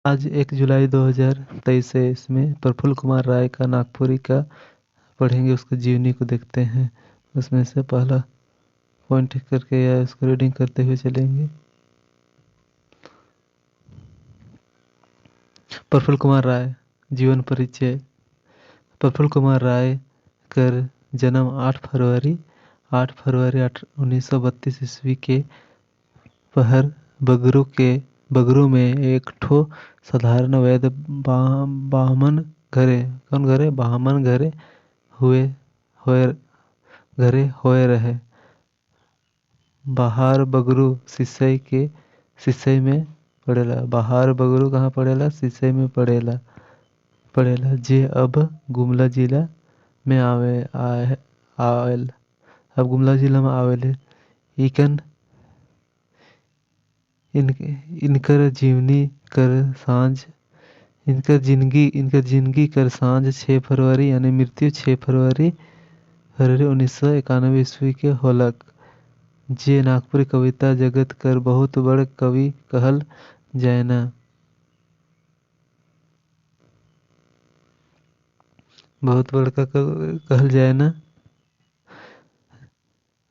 आज 1 जुलाई 2023 है। इसमें प्रफुल्ल कुमार राय का नागपुरी का पढ़ेंगे, उसकी जीवनी को देखते हैं। उसमें से पहला पॉइंट करके या उसको रीडिंग करते हुए चलेंगे। प्रफुल्ल कुमार राय जीवन परिचय। प्रफुल्ल कुमार राय कर जन्म 8 फरवरी 1932 ईस्वी के पहर बगरू में एक ठो साधारण वैद्य बामन घरे कौन घरे बामन घरे हुए होए घरे होए रहे। बाहर बगरू सिसई में पड़ेला। बाहर बगरू कहाँ पड़ेला? सिसई में पड़ेला जे अब गुमला जिला में आवेल। अब गुमला जिला में आवेले। इकन इनकर जीवनी इनकर जिंदगी कर सांझ 6 फरवरी यानी मृत्यु 6 फरवरी 1991 ईस्वी के होलक। जे नागपुरी कविता जगत कर बहुत बड़ कवि कहल जायना। बहुत बड़का कहल जायना।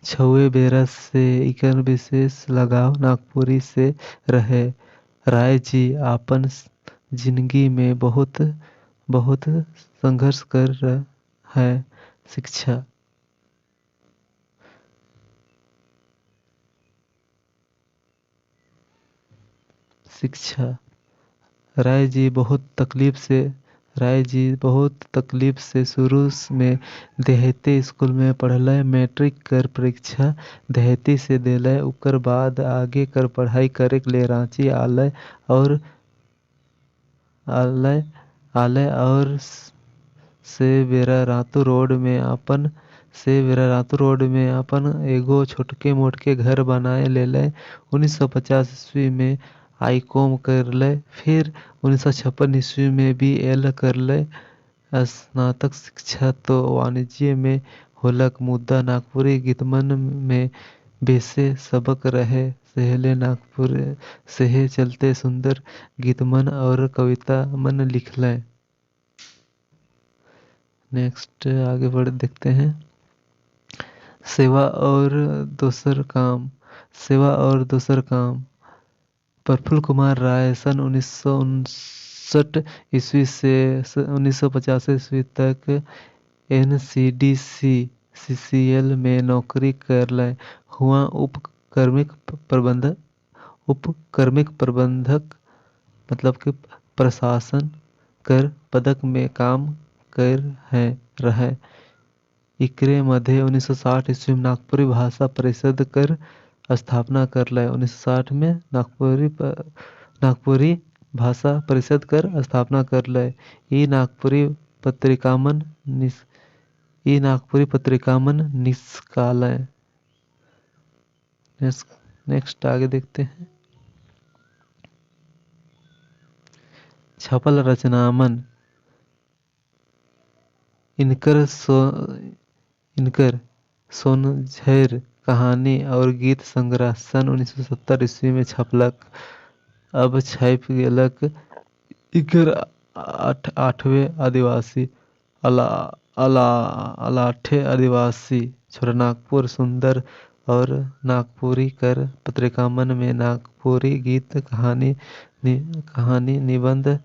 छउए बेरा से इकर विशेष लगाव नागपुरी से रहे। राय जी आपन जिंदगी में बहुत संघर्ष कर है। शिक्षा राय जी बहुत तकलीफ से शुरू में देहाती स्कूल में पढ़लय। मैट्रिक कर परीक्षा देहाती से देलय। उकर बाद आगे कर पढ़ाई करे ले रांची आलय और से बेरा रातू रोड में अपन एगो छोटके मोटके घर बनाए लेलय। 1950 ईस्वी में आईकॉम करलय। फिर 1956 ईस्वी में BL करलय। स्नातक शिक्षा तो वाणिज्य में होलक। मुद्दा नागपुरी गीतमन में बेसे सबक रहे। सहेले नागपुर सेहे चलते सुंदर गीतमन और कविता मन लिखलय। नेक्स्ट आगे बढ़ देखते हैं। सेवा और दोसर काम। प्रफुल्ल कुमार राय सन 1959 ईस्वी से 1950 ईस्वी तक NCDC CCL में नौकरी करलय। हुआ उपक्रमिक प्रबंधक मतलब कि प्रशासन कर पदक में काम कर रहे। इकरे मध्य 1960 ईस्वी में नागपुरी भाषा परिषद कर स्थापना करलय। 1960 में नागपुरी भाषा परिषद कर स्थापना करलय। ई नागपुरी पत्रिकामन निष्कालय। नेक्स्ट आगे देखते हैं। छपल रचनामन। इनकर सोनझैर कहानी और गीत संग्रह सन 1970 ईस्वी में छपलक। अब छप गेलक। इकर आठवें आदिवासी अलाठे आदिवासी छोटानागपुर सुंदर और नागपुरी कर पत्रिकामन में नागपुरी गीत कहानी निबंध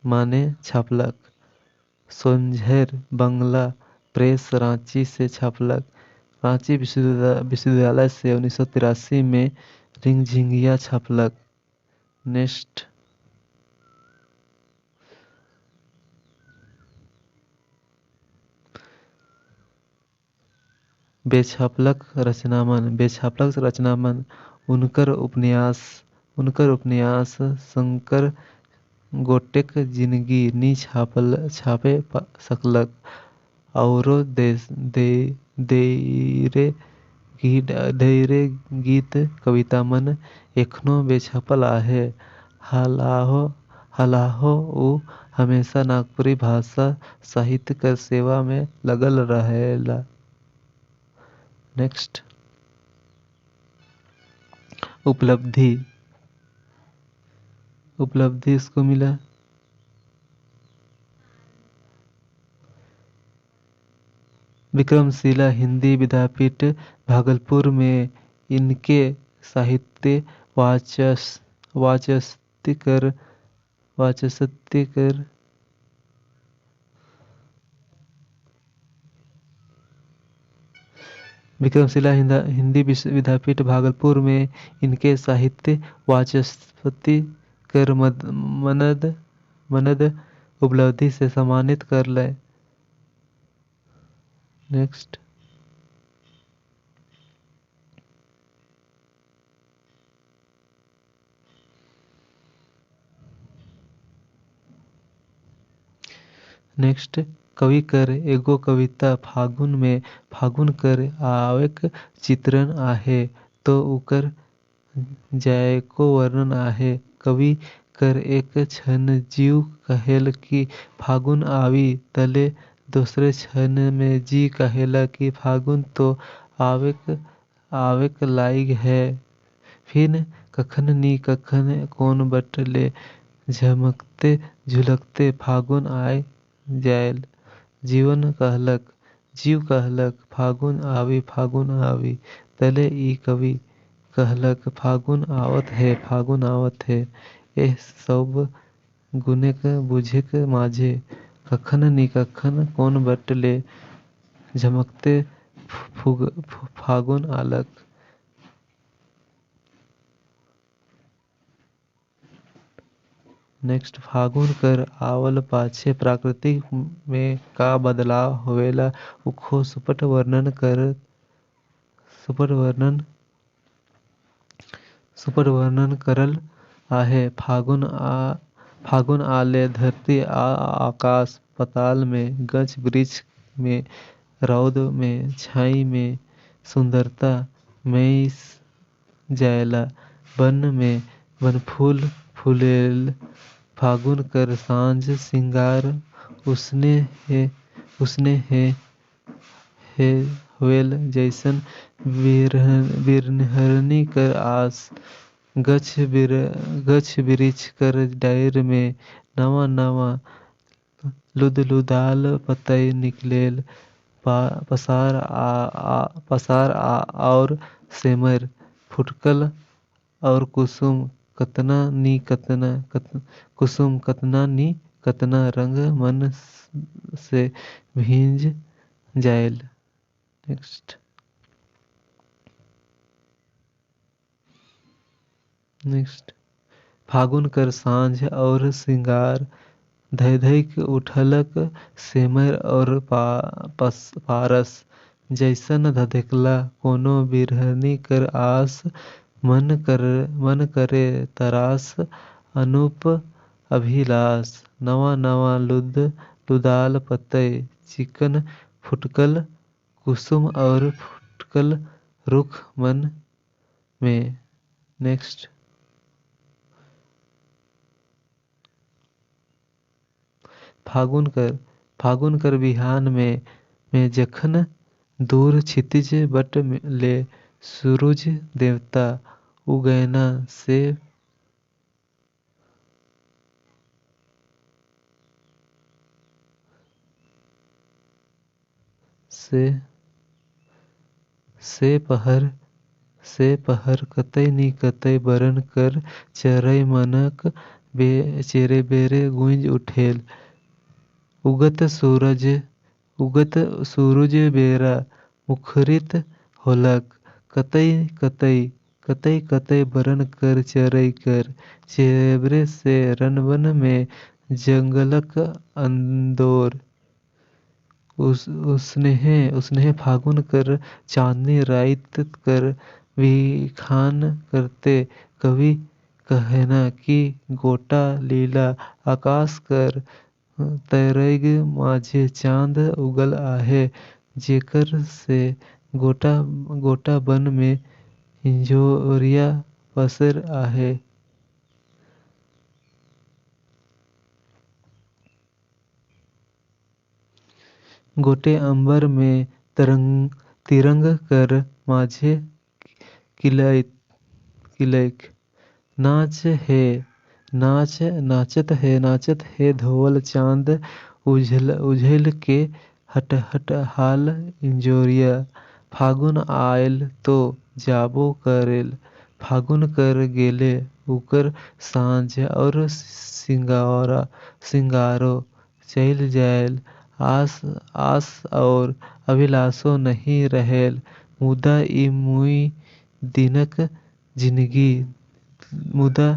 माने छपलक। सोनझैर बंगला प्रेस रांची से छपलक। रांची विश्वविद्यालय से 1983 में रिंगझिंगिया छपलक। नेक्स्ट बेछपलक रचनामन। उनकर उपन्यास शंकर गोटेक जिंदगी नी छापे सकलक। औरो धैर्य गीत कविता मन एखनो बेछपल आहे। हलाहो उ हमेशा नागपुरी भाषा साहित्य कर सेवा में लगल रहेला। नेक्स्ट उपलब्धि उपलब्धि इसको मिला। विक्रमशिला हिंदी विद्यापीठ भागलपुर में इनके साहित्य वाचस वाचस्तिकर वाचस्तिकर विक्रमशिला हिंदी विद्यापीठ भागलपुर में इनके साहित्य वाचस्पति कर मनद मनद उपलब्धि से सम्मानित कर ले। नेक्स्ट नेक्स्ट कवि कर एगो कविता फागुन में फागुन कर आवक चित्रण आहे तो उकर जायको वर्णन आहे। कवि कर एक क्षण जीव कहेल कि फागुन आवी तले दूसरे क्षण में जी कहेला कि फागुन तो आवेक लायक है। फिर कखन नी कखन कौन बटले झमकते झुलकते फागुन आय जायल। जीव कहलक फागुन आवी तले ई कवि कहलक फागुन आवत है। एह सब गुनेक बुझेक माझे कखन नी कखन कौन बटले झमकते फागुन आलक। नेक्स्ट फागुन कर आवल पाछे प्रकृति में का बदलाव होवेला उखो सुपट वर्णन करल आहे। फागुन आले धरती आकाश पाताल में गछ वृक्ष में रौद में छाई में सुंदरता में जायला। वन फूल फूलेल फागुन कर सांझ सिंगार उसने है होवेल जैसन बिरहनी कर आस। गछ वृक्ष कर डायर में नवा नवा लुदलुदाल पतई निकलेल। पसार और सेमर फुटकल और कुसुम कतना नी कतना रंग मन से भींज जायल। नेक्स्ट फागुन कर सांझ और सिंगार धैक उठलक सेमर और पारस जैसन धधकला कोनो बिरहनी कर आस। मन करे तरास अनूप अभिलाष। नवा नवा लुदाल पतई चिकन फुटकल कुसुम और फुटकल रुख मन में। नेक्स्ट फागुन कर बिहान में जखन दूर क्षितिज बट ले सूरज देवता उगैना से पहर कतई नी कतई बरन कर चरई मनक चेरे बेरे गूंज उठेल। उगत सूरज बेरा मुखरित होलक कतई बरन कर चरई कर चेरे से रनवन में जंगलक अंदोर। उसने फागुन कर चांदनी राइत कर विखान करते कवि कहना कि गोटा लीला आकाश कर तैरैग माझे चांद उगल आहे। जेकर से गोटा बन में इंजोरिया पसर आहे। गोटे अंबर में तिरंग कर माझे किलैक नाच नाचत है धोवल चाँद उझैल के हट हट हाल इंजोरिया। फागुन आयल तो जाबो करेल, फागुन कर गेले उकर साँझ और सिंगारो चइल जाएल। आस आस और अभिलाषो नहीं रहेल, मुदा ई मुई दिनक जिनगी मुदा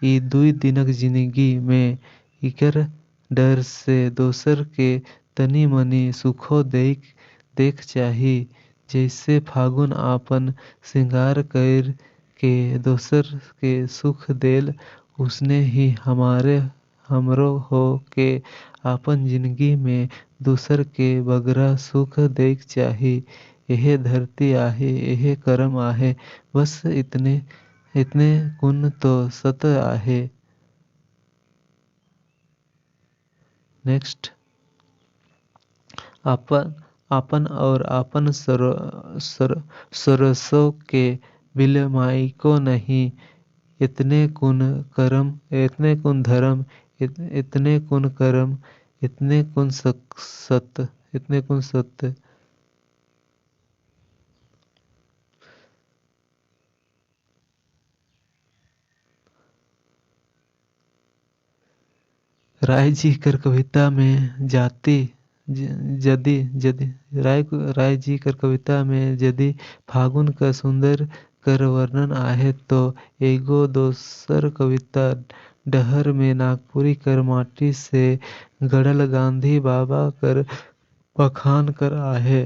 ई दुई दिनक जिनगी में इकर डर से दोसर के तनी मनी सुखो देख चाही। जैसे फागुन आपन सिंगार कर के दोसर के सुख देल, उसने ही हमरो हो के आपन जिंदगी में दूसर के बगरा सुख देख चाही। एहे धरती आहे, एहे करम आहे, बस इतने गुण तो सत आहे। नेक्स्ट, आपन और आपन सरसों के बिलमाई को नहीं। इतने कुन धर्म, इतने कुन करम, इतने कुन सत्य। राय जी कर कविता में राय जी कर कविता में यदि फागुन का सुंदर कर वर्णन आहे तो एगो दोसर कविता डहर में नागपुरी कर माटी से गढ़ल गांधी बाबा कर बखान कर आहे।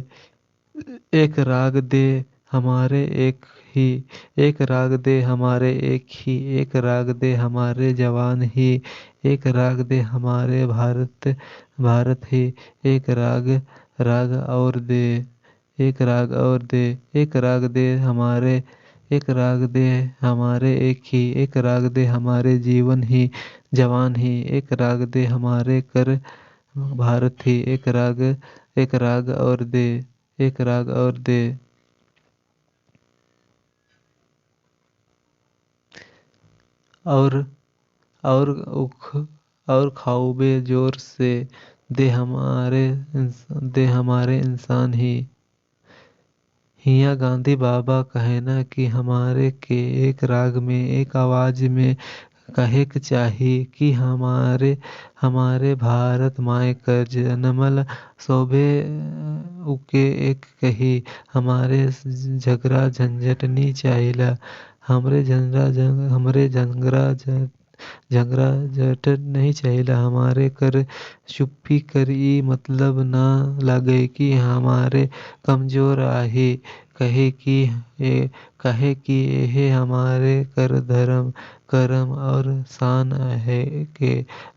एक राग दे हमारे एक ही, एक राग दे हमारे एक ही, एक राग दे हमारे जवान ही, एक राग दे हमारे भारत ही, एक राग और दे, एक राग और दे, एक राग दे हमारे एक ही, एक राग दे हमारे जीवन ही, जवान ही, एक राग दे हमारे कर भारत ही, एक राग और दे, एक राग और दे। और खाऊबे जोर से दे हमारे इंसान ही। हिया गांधी बाबा कहना कि हमारे के एक राग में, एक आवाज में कहे के चाही कि हमारे भारत माए कर जनमल शोभे उके एक कही। हमारे झगड़ा झंझट नी चाहिला, हमरे झगड़ा झट नहीं चाहिला। हमारे कर चुप्पी कर ई मतलब ना लगे कि हमारे कमजोर आहे। कहे कि एहे हमारे कर धर्म करम और शान है के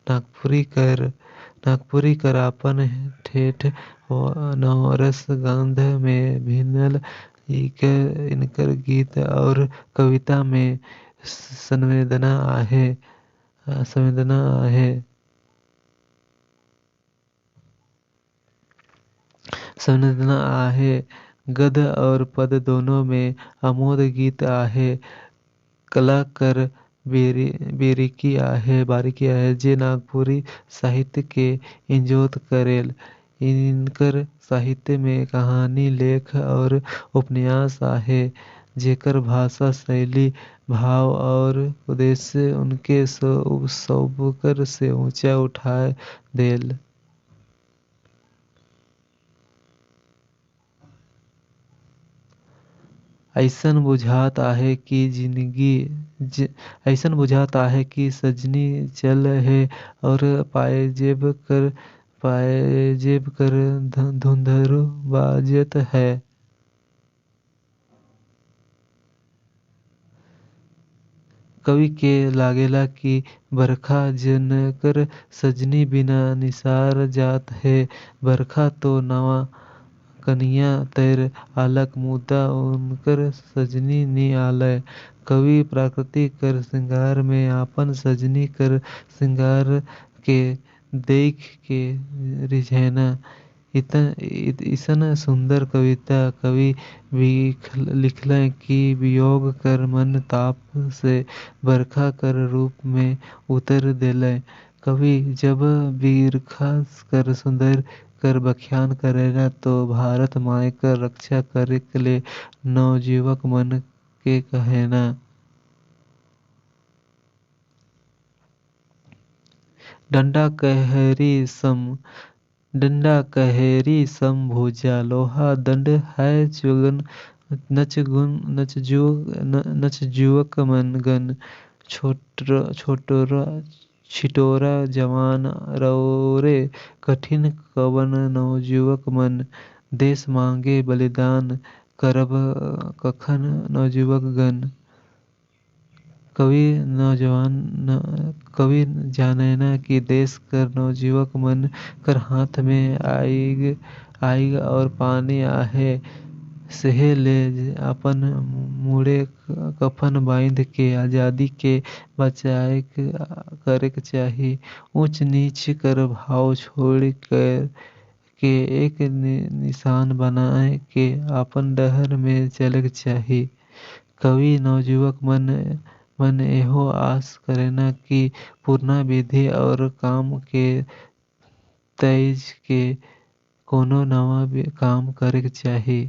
नागपुरी कर आपन ठेठ नवरस गंध में भिनल इनकर गीत और कविता में संवेदना आहे। गद और पद दोनों में अमोद गीत आहे। कला कर बारीकी आहे जे नागपुरी साहित्य के इंजोत करेल। इनकर साहित्य में कहानी, लेख और उपन्यास आहे जेकर भाषा शैली, भाव और उद्देश्य उनके सबकर से ऊंचा उठा देल। ऐसन बुझात आहे कि सजनी चल है और पायजेब कर धुंधरु बाजत है। कवि के लागेला कि बरखा जनकर सजनी बिना निसार जात है। बरखा तो नवा कनिया तैर आलक, मुदा उनकर सजनी नी आलय। कवि प्रकृति कर श्रृंगार में आपन सजनी कर श्रृंगार के देख के रिझेना। इसन सुंदर कविता कवि लिखले कि वियोग कर मन ताप से बरखा कर रूप में उतर देले। कवि जब बिरखा कर सुंदर कर बख्यान करेला तो भारत माई कर रक्षा करे के ले नवजुवक मन के कहेना। डंडा कहेरी सम भुजा लोहा दंड है चुगन नच जुवक मन गन छोटोरा छिटोरा जवान रौरे कठिन कवन नवजुवक मन देश मांगे बलिदान करब कखन नवजुवक गण। कवि जानेना कि देश कर नवजुवक मन कर हाथ में आइग और पानी आहे सेहे ले अपन मुड़े कफन बांध के आजादी के बचाए करेक चाही। ऊंच नीच कर भाव छोड़ कर के एक निशान बनाए के अपन डहर में चलेक चाही। कवि नवजुवक मन एहो आस करेना कि पुरना विधि और काम के तैज के कोनो नवा काम करेक चाही।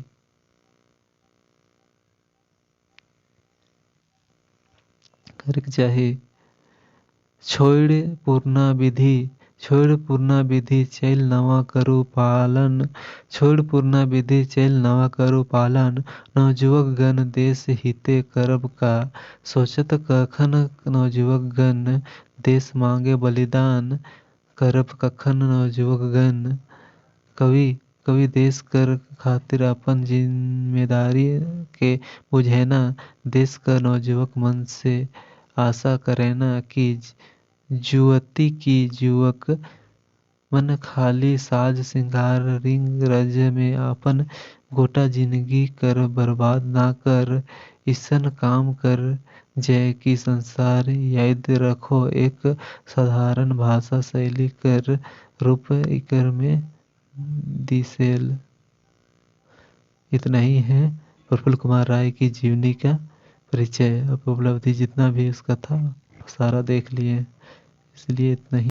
छोड़ पुरना विधि चैल नवा करू पालन नवजुवक गण देश हिते करब का सोचत कखन नवजुवक गण देश मांगे बलिदान करब कखन नवजुवक गण। कवि देश कर खातिर अपन जिम्मेदारी के बुझेना देश कर नवजुवक मन से आशा करेना कि जुवक मन खाली साज सिंगार रिंग रज में अपन गोटा जिंदगी कर बर्बाद ना कर इसन काम कर जय की संसार याद रखो एक साधारण भाषा शैली कर रूप इकर में दिसेल। इतना ही है प्रफुल्ल कुमार राय की जीवनी का परिचय। उपलब्धि जितना भी उसका था सारा देख लिए, इसलिए इतना ही।